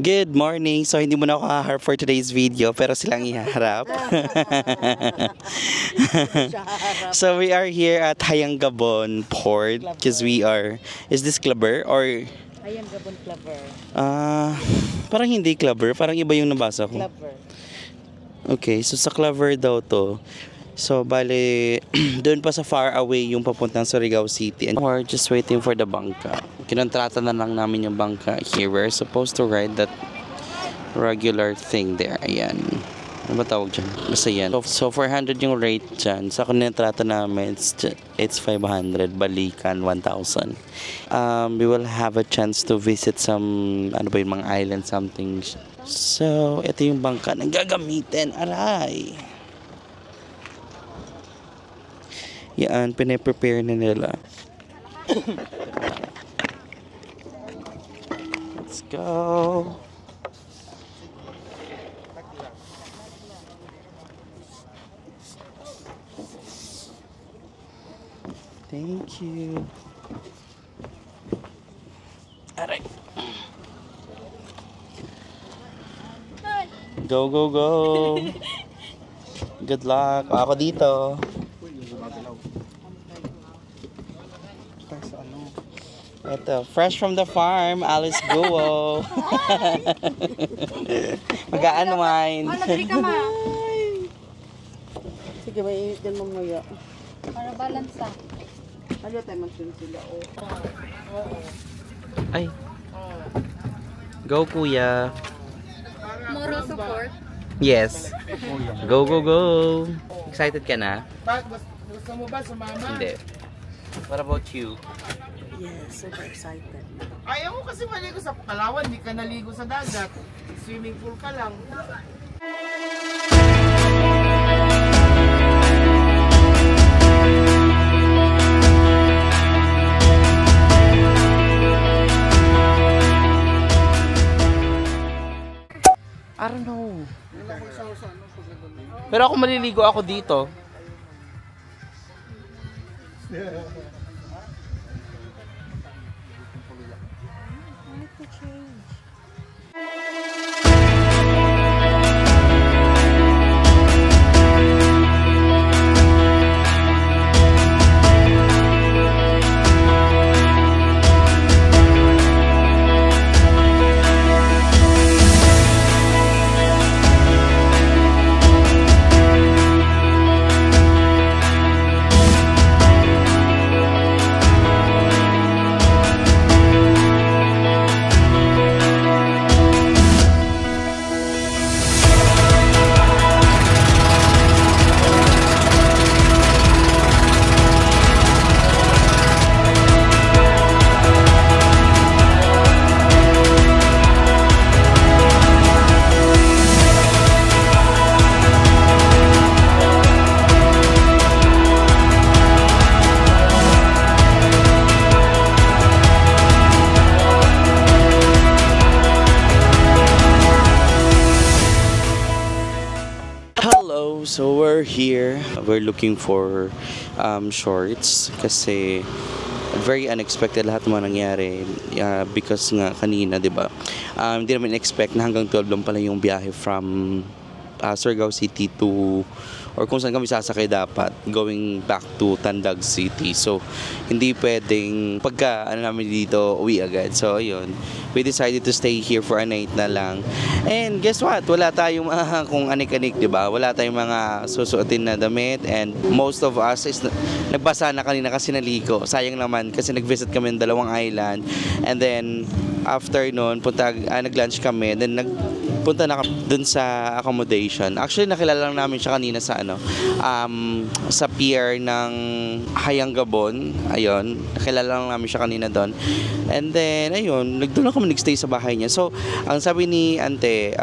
Good morning! So hindi mo na ako haharap for today's video pero silang ihaharap. So we are here at Hayang Gabon Port because we are... Is this Clubber or... Hayang Gabon Clubber. Parang hindi Clubber, parang iba yung nabasa ko. Clubber. Okay, so sa Clubber daw to. So bale, doon pa sa far away yung papuntang Surigao City. And we're just waiting for the bangka. Kinontrata na lang namin yung bangka here. We're supposed to ride that regular thing there. Ayan. Ano ba tawag dyan? Basta yan. So 400 yung rate dyan. Sa kinontrata namin, it's 500. Balikan, 1,000. We will have a chance to visit some, ano ba yung mga island something. So, ito yung bangka na gagamitin. Aray! Yan, pinaprepare na nila. Let's go. Thank you. Alright. Go, go, go. Good luck. Ako dito. Ito, fresh from the farm, Alice Guo. Mag-unwind. Sige, may din mo maya. Para balance ah. Ano tayo magsunod sila? Ay. Go, kuya. Moral support. Yes. Go, go, go. Excited ka na? Gusto mo ba sumama? Hindi. What about you? Yes, super excited. Ayaw mo kasi maligo sa Palawan, di ka naligo sa dagat. Swimming pool ka lang. I don't know. Pero ako maliligo ako dito. So we're here. We're looking for shorts kasi very unexpected lahat naman nangyari because nga kanina, 'di ba? Hindi namin expect na hanggang 12 lang pala yung biyahe from Surigao City to or kung saan kami sasakay dapat going back to Tandag City. So hindi pwedeng pagka namin dito uwi agad. So ayun, we decided to stay here for a night na lang. And guess what? Wala tayong kung anik-anik, 'di ba? Wala tayong mga susuotin na damit and most of us is nagbasa na kanina kasi naligo. Sayang naman kasi nag-visit kami ng dalawang island and then after noon nag-lunch kami then punta na dun sa accommodation. Actually nakilala lang namin siya kanina sa sa pier ng Hayang Gabon. Ayun, nakilala lang namin siya kanina doon. And then ayun, doon na kami nagstay sa bahay niya. So, ang sabi ni Ante,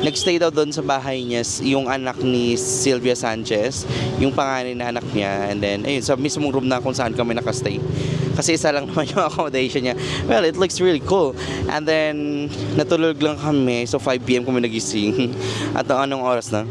nagstay daw doon sa bahay niya yung anak ni Sylvia Sanchez, yung panganay na anak niya. And then ayun, sa mismong room na kung saan kami nakastay. Kasi isa lang naman yung accommodation niya. Well, it looks really cool. And then natulog lang kami. So 5 PM kami nagising. At anong oras na?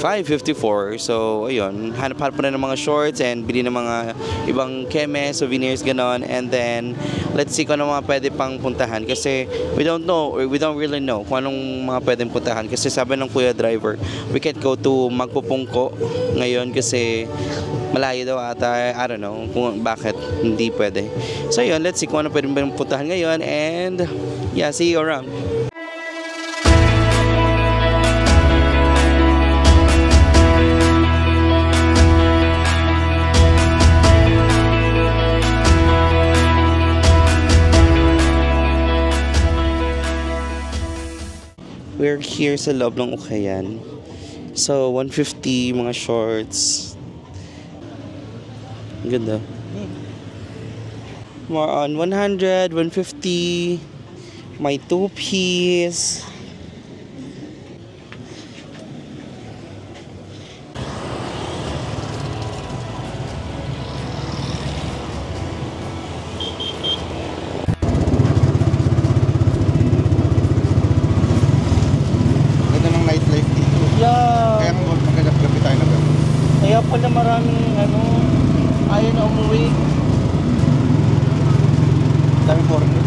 5:54. So, ayun, hanap-hanap pa na ng mga shorts and bili ng mga ibang keme, souvenirs, ganon. And then, let's see kung ano mga pwede pang puntahan. Kasi, we don't know, or we don't really know kung anong mga pwedeng puntahan. Kasi sabi ng kuya driver, we can't go to Magpupungko ngayon kasi malayo daw ata. I don't know kung bakit hindi pwede. So, yun, let's see kung ano pwedeng puntahan ngayon. And, yeah, see you around. We're here sa loob ng Ukayan. So, 150 mga shorts. Ganda. More on 100, 150. May 2-piece. Kaya maghanap-gabi tayo na gano'n. Kaya pala maraming ayaw na umuwi. Dami foreigner.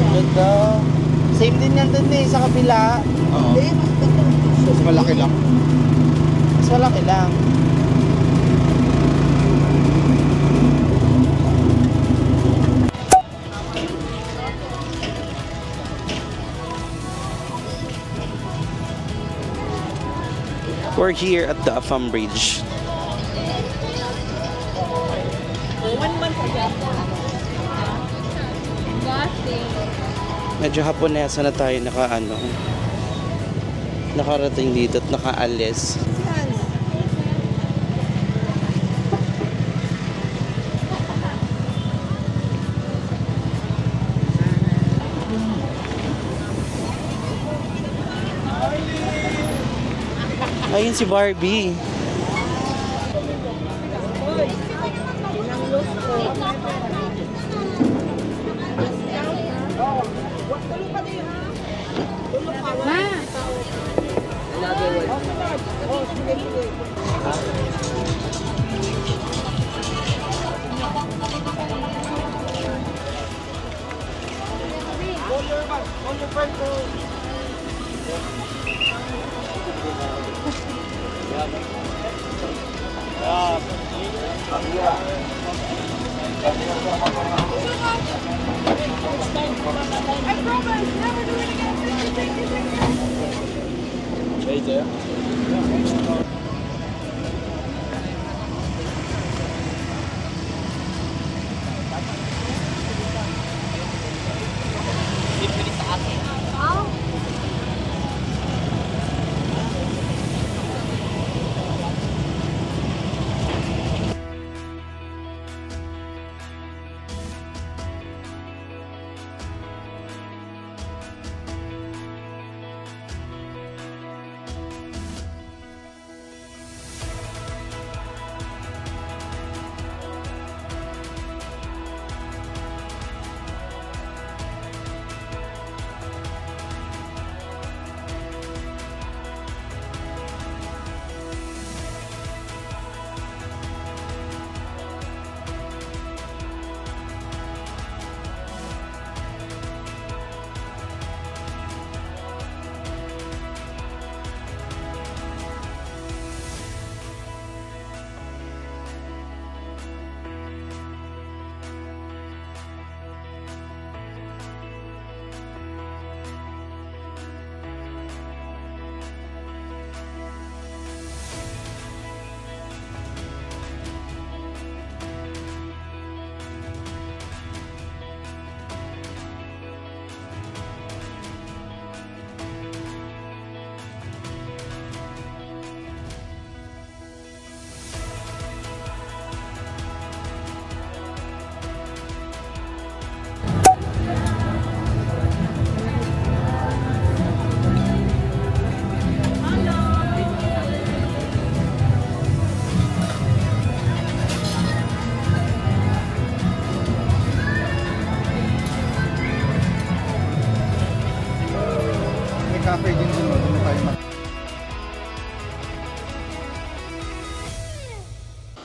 Ganda. Same din yan dun sa kabila. Oo. Mas malaki lang. Mas malaki lang. We're here at the Afam Bridge. Medyo Haponesa na tayo nakarating dito at nakaalis. Ayun si Barbie.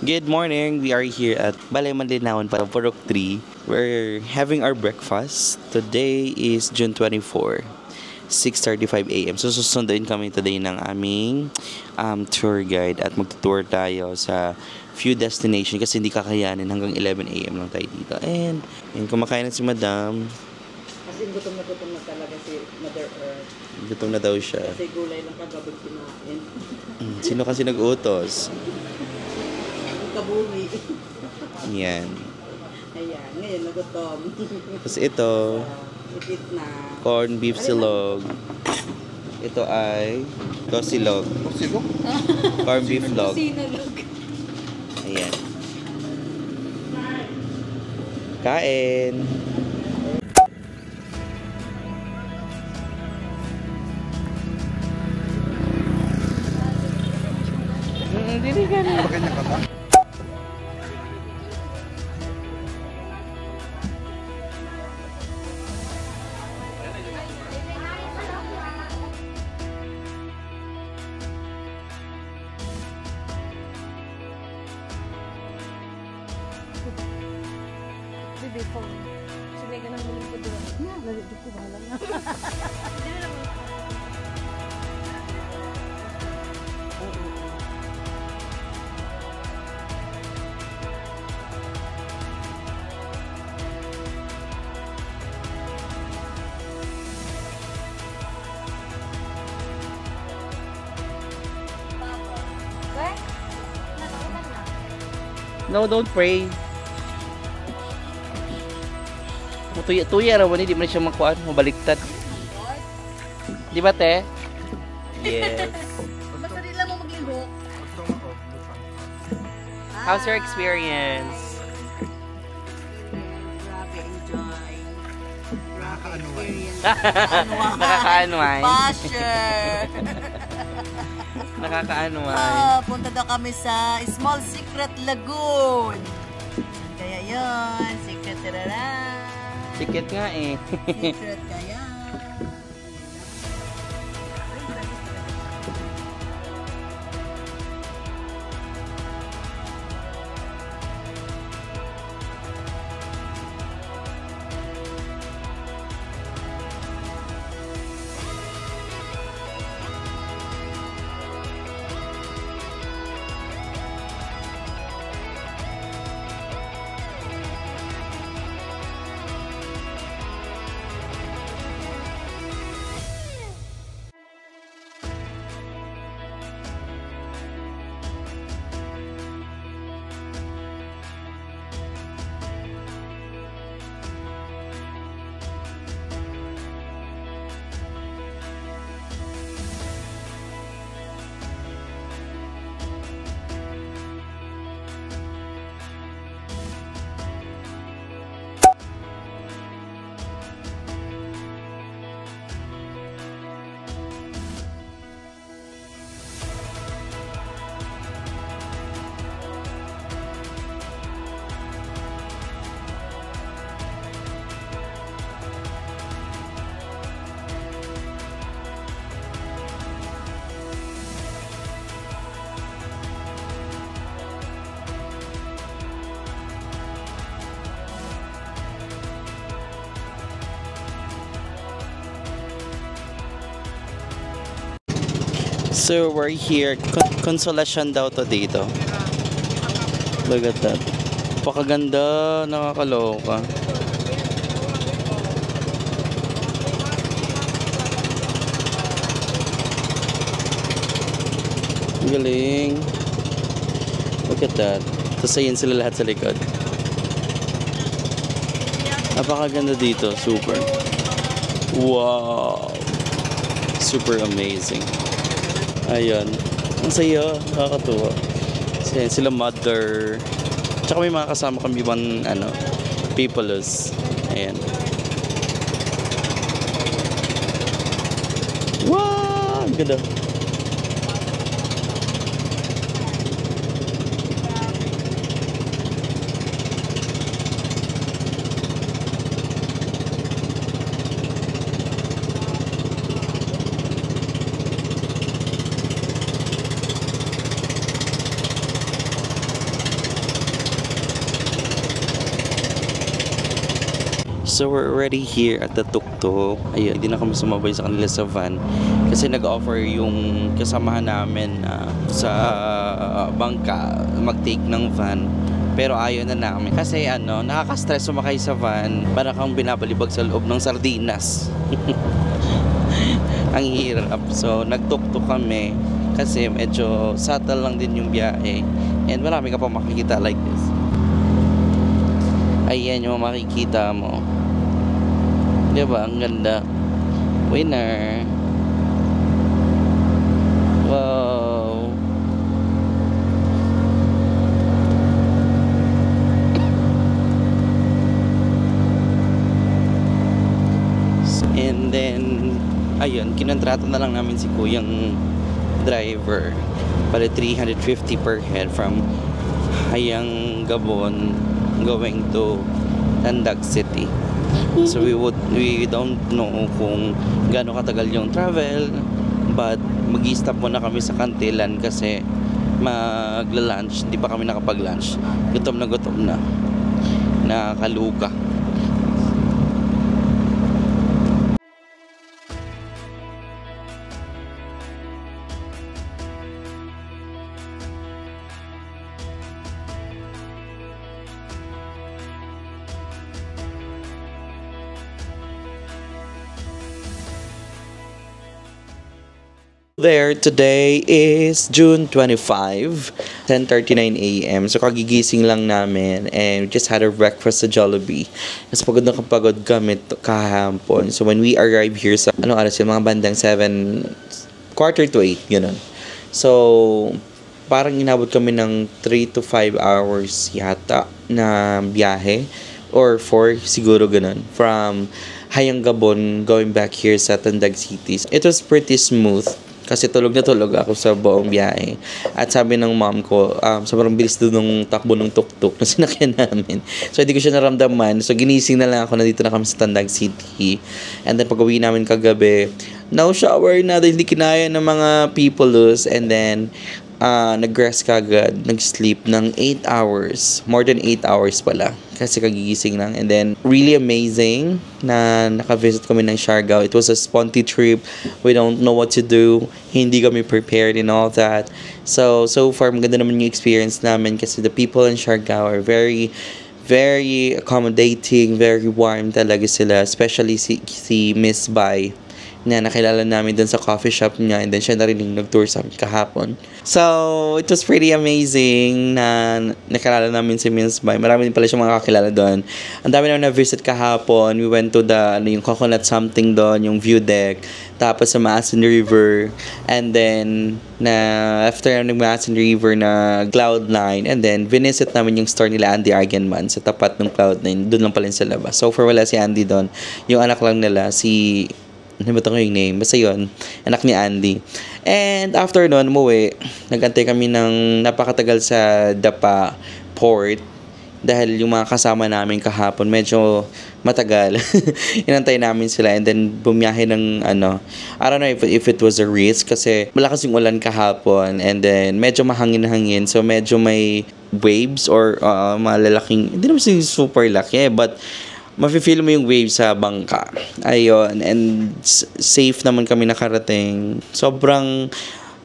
Good morning. We are here at Balay Manlinawan, Purok 3. We're having our breakfast. Today is June 24, 6:35 a.m. So susunduin kami today ng aming tour guide at magtutour tayo sa few destinations kasi hindi kakayanin hanggang 11 a.m. lang tayo dito. And kumakain na si Madam. Kasi gutom na talaga si Mother Earth. Gutom na daw siya. Kasi gulay lang kagabi kinain. Sino kasi nag-utos? Ang kabuli. Yan. Ayan, ngayon nagutom. Tapos ito, Ipit na. corn beef silog. Ito ay tosilog. Sino? Corn beef log. Sinulog. Ayan. Kain. Ganyan ka ba? Bibi phone. Sige ka nang muling ko doon. Lali dito, bahala na. No, don't pray. Tuya-tuya raw ni di man siya makuan, mabaliktad. Di ba, te? Yes. Basta rin lang mo magligo. How's your experience? Grabe, enjoy. Nakakaanuay. Nakakaanuay. Basher! Nakakaanuay. Punta daw kami sa Small Secret Lagoon. Kaya yun, secret tarara. Ticket nga eh. Secret kaya. So we're here. Consolation daw to dito. Look at that. Pakaganda, nakakaloka. Galing. Look at that. Tapos ayun sila lahat sa likod. Napakaganda dito. Super. Wow. Super amazing. Ayun. Ang saya. Nakakatuwa. Ayan, sila mother. Tsaka may mga kasama kami ibang peoples. Ayan. Wow! Ang ganda. So we're already here at the tuk-tuk. Ayun, hindi na kami sumabay sa kanila sa van kasi nag-offer yung kasamahan namin sa bangka mag-take ng van. Pero ayaw na namin kasi nakaka-stress sumakay sa van. Para kang binabalibag sa loob ng sardinas. Ang hirap. So nag-tuk-tuk kami kasi medyo subtle lang din yung biyahe. And marami ka pa makikita like this. Ayan yung makikita mo. Diba? Ang ganda. Winner. Wow. And then, ayun, kinontrata na lang namin si kuyang driver. Para 350 per head from Hayang Gabon going to Tandag City. So we don't know kung gaano katagal yung travel, but mag-i-stop muna kami sa Kantilan kasi magla-lunch. Hindi pa kami nakapag-lunch. Gutom na. Nakaluka. There, today is June 25, 10:39 a.m. So kagigising lang namin and we just had our breakfast sa Jollibee. Mas pagod na kapagod kami kahapon. So when we arrive here sa anong oras yun, mga bandang 7, quarter to 8, gano'n. So parang inabot kami ng 3 to 5 hours yata na biyahe or 4 siguro gano'n from Hayang Gabon going back here sa Tandag City. It was pretty smooth. Kasi tulog na tulog ako sa buong biyahe. At sabi ng mom ko, sobrang bilis doon ng takbo ng tuk-tuk na sinakyan namin. So, hindi ko siya naramdaman. So, ginising na lang ako. Nandito na kami sa Tandag City. And then, pag-uwi namin kagabi, no shower na dahil hindi kinaya ng mga peoples. And then, nag-rest kagad. Nag-sleep ng 8 hours. More than 8 hours pala. Kasi kagigising lang. And then, really amazing na naka-visit kami ng Siargao. It was a sponty trip. We don't know what to do. Hindi kami prepared and all that. So far, maganda naman yung experience namin kasi the people in Siargao are very, very accommodating, very warm talaga sila. Especially si Miss Bai na nakilala namin dun sa coffee shop niya, and then siya na rin yung nag-tour sa amin kahapon. So, it was pretty amazing na nakilala namin si Miss Bai. Marami din pala siya makakilala doon. Ang dami na na-visit kahapon. We went to yung coconut something doon, yung view deck. Tapos sa Maasin River. And then, after ng Maasin River na Cloud9. And then, visit namin yung store nila Andy Argenman sa tapat ng Cloud9. Doon lang pala sa labas. So far, wala si Andy doon. Yung anak lang nila, ano ba ito yung name? Basta yun, anak ni Andy. And after nun, umuwi, nagantay kami ng napakatagal sa Dapa Port dahil yung mga kasama namin kahapon medyo matagal. Inantay namin sila and then bumiyahe ng I don't know if it was a risk kasi malakas yung ulan kahapon and then medyo mahangin-hangin, so medyo may waves or malalaking, hindi naman super laki but mafe-feel mo yung wave sa bangka. Ayun. And safe naman kami nakarating. Sobrang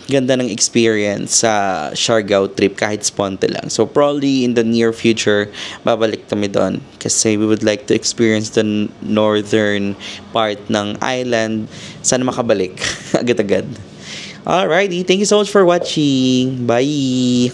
ganda ng experience sa Siargao trip kahit sponte lang. So probably in the near future, babalik kami doon. Kasi we would like to experience the northern part ng island. Sana makabalik agad-agad. Alrighty. Thank you so much for watching. Bye!